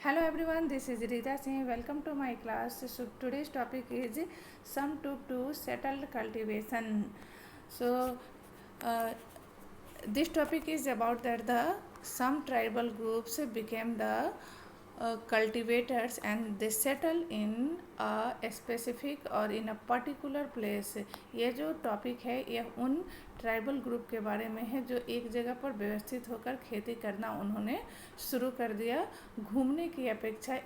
Hello everyone, this is Rita Singh. Welcome to my class. So today's topic is some took to settled cultivation. So uh, this topic is about that the some tribal groups became the cultivators and they settle in a specific और in a particular place. ये जो topic है यह उन tribal group के बारे में है जो एक जगह पर व्यवस्थित होकर खेती करना उन्होंने शुरू कर दिया। घूमने की अपेक्षा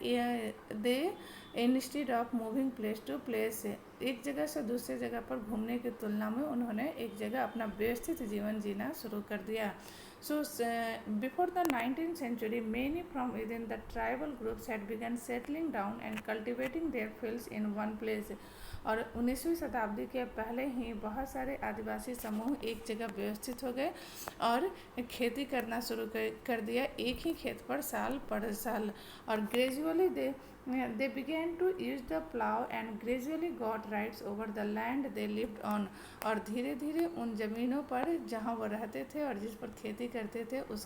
they instead of moving place to place, एक जगह से दूसरे जगह पर घूमने की तुलना में उन्होंने एक जगह अपना व्यवस्थित जीवन जीना शुरू कर दिया। So, before the 19th century, many from within the tribal groups had begun settling down and cultivating their fields in one place. और 19वीं शताब्दी के पहले ही बहुत सारे आदिवासी समूह एक जगह व्यवस्थित हो गए और खेती करना शुरू कर दिया, एक ही खेत पर साल पर साल। और gradually they began to use the plow and gradually got rights over the land they lived on। और धीरे धीरे उन ज़मीनों पर जहाँ वो रहते थे और जिस पर खेती करते थे उस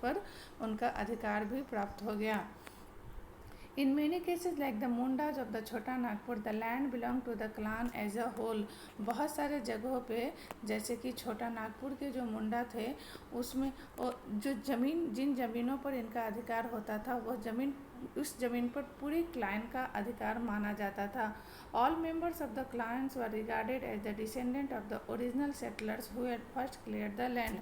पर उनका अधिकार भी प्राप्त हो गया। In many cases like the Mundas of the Chota Nagpur, the land belonged to the clan as a whole। बहुत सारे जगहों पे जैसे कि छोटा नागपुर के जो मुंडा थे उसमें जो जिन ज़मीनों पर इनका अधिकार होता था उस ज़मीन पर पूरी क्लान का अधिकार माना जाता था। All members of the clans were regarded as the descendant of the original settlers who had first cleared the land।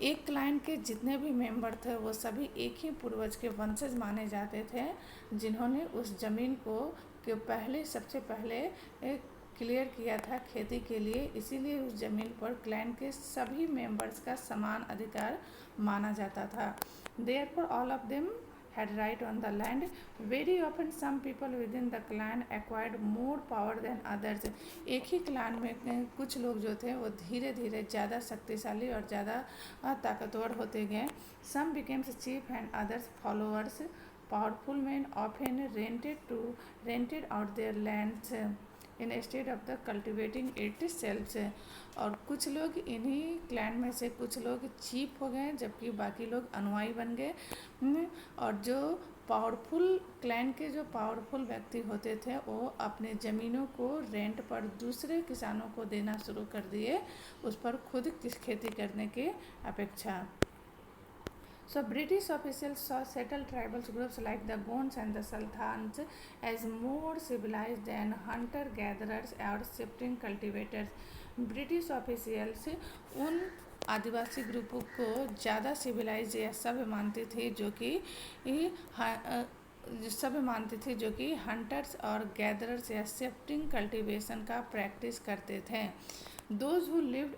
एक क्लान के जितने भी मेंबर थे वो सभी एक ही पूर्वज के वंशज माने जाते थे जिन्होंने उस ज़मीन को सबसे पहले क्लियर किया था खेती के लिए। इसीलिए उस ज़मीन पर क्लैन के सभी मेंबर्स का समान अधिकार माना जाता था। Therefore, all of them had right on the land। Very often some people within the clan acquired more power than others। एक ही क्लान में कुछ लोग जो थे वो धीरे धीरे ज़्यादा शक्तिशाली और ज़्यादा ताकतवर होते गए। Some became chief and others followers। Powerful men often rented out their lands instead of the cultivating it selves। और कुछ लोग इन्हीं क्लैन में से कुछ लोग चीफ हो गए जबकि बाकी लोग अनुयायी बन गए। और जो पावरफुल क्लैन के जो पावरफुल व्यक्ति होते थे वो अपने ज़मीनों को रेंट पर दूसरे किसानों को देना शुरू कर दिए उस पर खुद खेती करने की अपेक्षा। So British officials saw settled tribal groups like the Gonds and the Sultans as more civilized than hunter-gatherers or shifting cultivators। British officials उन आदिवासी ग्रुपों को ज़्यादा सिविलाइज या सभ्य मानते थे जो कि हंटर्स और गैदरर्स या शिफ्टिंग कल्टीवेशन का प्रैक्टिस करते थे। Those who lived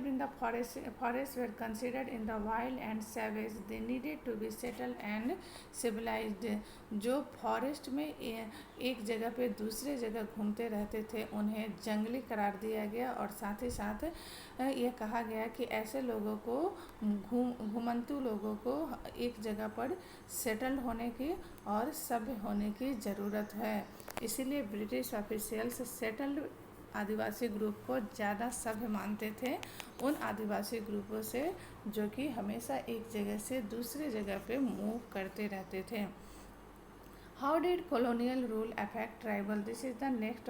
in the forest were considered in the wild and savage। They needed to be settled and civilized। जो फॉरेस्ट में एक जगह पे दूसरे जगह घूमते रहते थे उन्हें जंगली करार दिया गया और साथ ही साथ यह कहा गया कि ऐसे लोगों को घुमंतू लोगों को एक जगह पर सेटल्ड होने की और सभ्य होने की ज़रूरत है। इसीलिए ब्रिटिश ऑफिशियल्स सेटल्ड आदिवासी ग्रुप को ज़्यादा सभ्य मानते थे उन आदिवासी ग्रुपों से जो कि हमेशा एक जगह से दूसरे जगह पे मूव करते रहते थे। How did colonial rule affect tribal, this is the next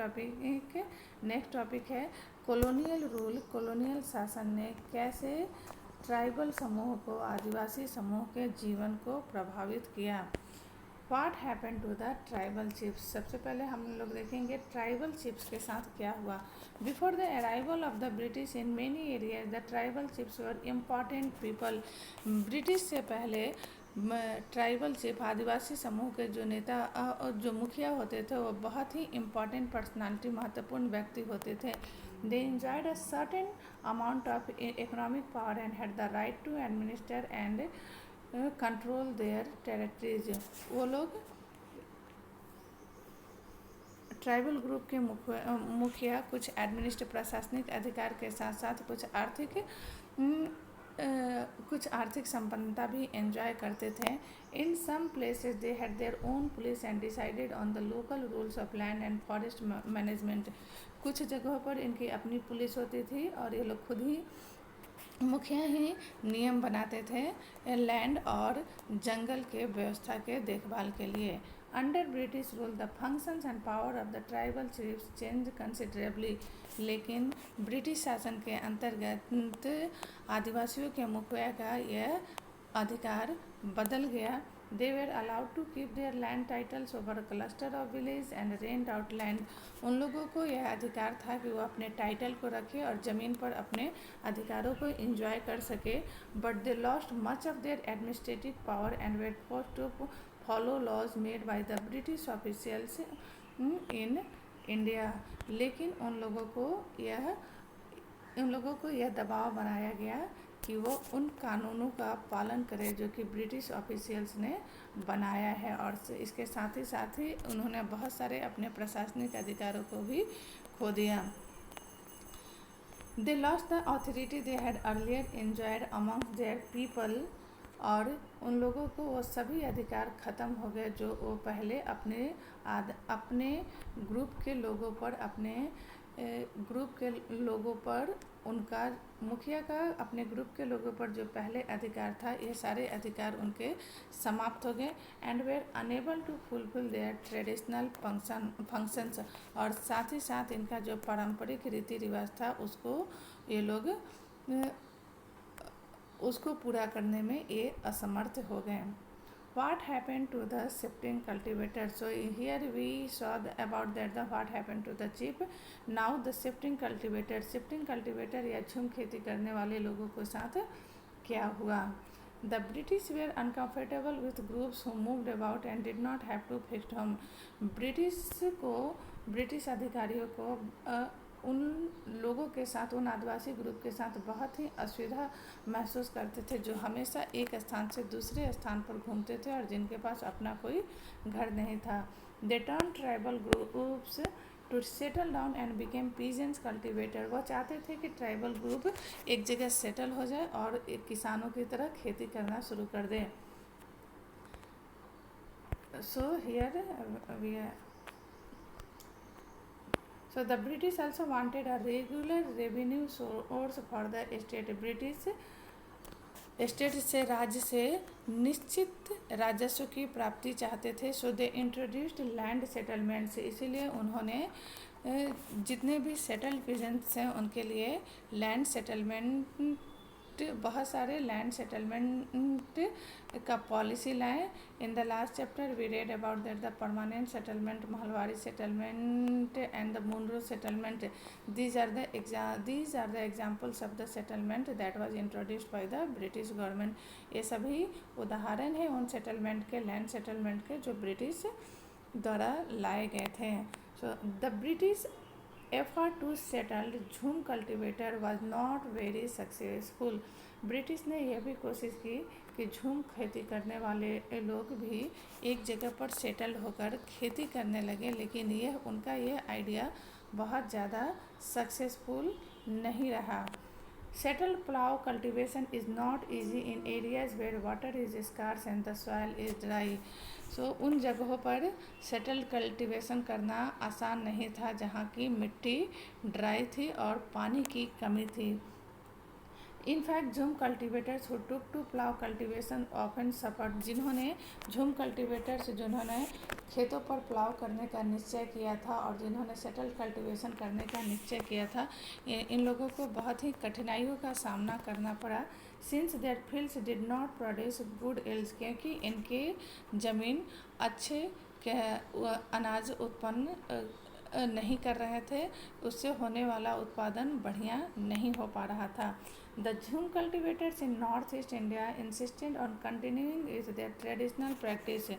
topic है कॉलोनियल रूल। कॉलोनियल शासन ने कैसे ट्राइबल समूह को आदिवासी समूह के जीवन को प्रभावित किया। What happened to the tribal chiefs? सबसे पहले हम लोग देखेंगे ट्राइबल चिप्स के साथ क्या हुआ। Before the arrival of the British in many areas the tribal chips were important people. British से पहले ट्राइबल चिप आदिवासी समूह के जो नेता जो मुखिया होते थे वो बहुत ही इम्पॉर्टेंट पर्सनालिटी महत्वपूर्ण व्यक्ति होते थे। They enjoyed a certain amount of economic power and had the right to administer and control their territories. वो लोग ट्राइबल ग्रुप के मुखिया कुछ प्रशासनिक अधिकार के साथ साथ कुछ आर्थिक संपन्नता भी एंजॉय करते थे। In some places they had their own police and decided on the local rules of land and forest management. कुछ जगहों पर इनकी अपनी पुलिस होती थी और ये लोग खुद ही मुखिया ही नियम बनाते थे लैंड और जंगल के व्यवस्था के देखभाल के लिए। Under British rule the functions and power of the tribal chiefs change considerably. लेकिन ब्रिटिश शासन के अंतर्गत आदिवासियों के मुखिया का यह अधिकार बदल गया। They were allowed to keep their land titles over a cluster of villages and rent out land. उन लोगों को यह अधिकार था कि वो अपने टाइटल को रखे और ज़मीन पर अपने अधिकारों को इंजॉय कर सके, but they lost much of their administrative power and were forced to follow laws made by the British officials in India. लेकिन उन लोगों को यह दबाव बनाया गया कि वो उन कानूनों का पालन करें जो कि ब्रिटिश ऑफिशियल्स ने बनाया है, और इसके साथ ही उन्होंने बहुत सारे अपने प्रशासनिक अधिकारों को भी खो दिया। They lost the authority they had earlier enjoyed amongst their people. और उन लोगों को वो सभी अधिकार ख़त्म हो गए जो वो पहले अपने ग्रुप के लोगों पर उनका मुखिया का अपने ग्रुप के लोगों पर जो पहले अधिकार था, ये सारे अधिकार उनके समाप्त हो गए। And were unable to fulfil their traditional functions. और साथ ही साथ इनका जो पारंपरिक रीति रिवाज था ये लोग उसको पूरा करने में ये असमर्थ हो गए। What happened to the shifting cultivator? So here we saw about that what happened to the sheep. Now the shifting cultivator या झूम खेती करने वाले लोगों के साथ क्या हुआ? The British were uncomfortable with groups who moved about and did not have to fix home. British अधिकारियों को उन लोगों के साथ, उन आदिवासी ग्रुप के साथ बहुत ही असुविधा महसूस करते थे जो हमेशा एक स्थान से दूसरे स्थान पर घूमते थे और जिनके पास अपना कोई घर नहीं था। They turn tribal groups to settle down and became peasants cultivator. वो चाहते थे कि ट्राइबल ग्रुप एक जगह सेटल हो जाए और एक किसानों की तरह खेती करना शुरू कर दे। So here we are So the British also wanted a regular revenue source for the state. British state से राज्य से निश्चित राजस्व की प्राप्ति चाहते थे। सो दे इंट्रोड्यूस्ड लैंड सेटलमेंट्स। इसीलिए उन्होंने जितने भी सेटल्ड पीजेंट्स हैं उनके लिए लैंड सेटलमेंट, बहुत सारे लैंड सेटलमेंट का पॉलिसी लाए। In the last chapter we read about that the permanent settlement, Mahalwari settlement and the Munro settlement. These are the examples of the settlement that was introduced by the British government. ये सभी उदाहरण हैं उन settlement के, land settlement के, जो British द्वारा लाए गए थे। So the British effort to settle झूम cultivator was not very successful. British ने यह भी कोशिश की कि झूम खेती करने वाले लोग भी एक जगह पर सेटल होकर खेती करने लगे, लेकिन उनका यह आइडिया बहुत ज़्यादा सक्सेसफुल नहीं रहा। Settled plough cultivation is not easy in areas where water is scarce and the soil is dry. So उन जगहों पर सेटल्ड कल्टीवेशन करना आसान नहीं था जहाँ की मिट्टी ड्राई थी और पानी की कमी थी। In fact jhum cultivators who took to plough cultivation often suffered. जिन्होंने खेतों पर प्लाव करने का निश्चय किया था और जिन्होंने सेटल कल्टीवेशन करने का निश्चय किया था, इन लोगों को बहुत ही कठिनाइयों का सामना करना पड़ा। Since there fields did not produce good yields, क्योंकि इनके ज़मीन अच्छे अनाज उत्पन्न नहीं कर रहे थे, उससे होने वाला उत्पादन बढ़िया नहीं हो पा रहा था। द झूम cultivators in north east India insisted on continuing is there traditional practice.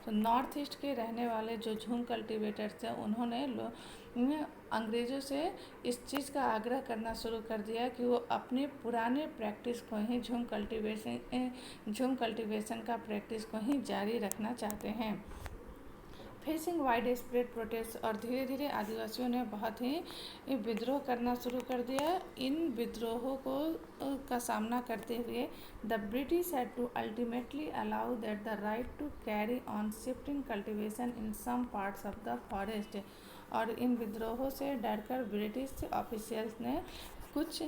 तो नॉर्थ ईस्ट के रहने वाले जो झूम कल्टिवेटर्स थे उन्होंने अंग्रेज़ों से इस चीज़ का आग्रह करना शुरू कर दिया कि वो अपने पुराने प्रैक्टिस को ही झूम कल्टिवेशन का प्रैक्टिस को ही जारी रखना चाहते हैं। फेसिंग वाइड स्प्रेड प्रोटेस्ट, और धीरे धीरे आदिवासियों ने बहुत ही विद्रोह करना शुरू कर दिया। इन विद्रोहों का सामना करते हुए the British had to ultimately allow that the right to carry on shifting cultivation in some parts of the forest. और इन विद्रोहों से डरकर ब्रिटिश ऑफिशियल्स ने कुछ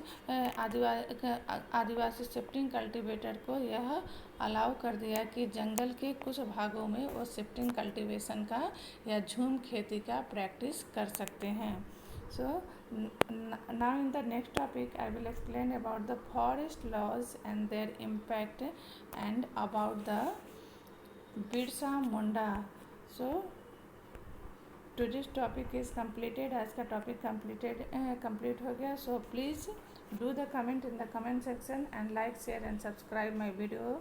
आदिवासी शिफ्टिंग कल्टीवेटर को यह अलाउ कर दिया कि जंगल के कुछ भागों में वो शिफ्टिंग कल्टीवेशन का या झूम खेती का प्रैक्टिस कर सकते हैं. So now in the next topic I will explain about the forest laws and their impact and about the Birsa Munda. So today's topic is completed. आज का टॉपिक कंप्लीट हो गया. So please do the comment in the comment section and like, share and subscribe my video.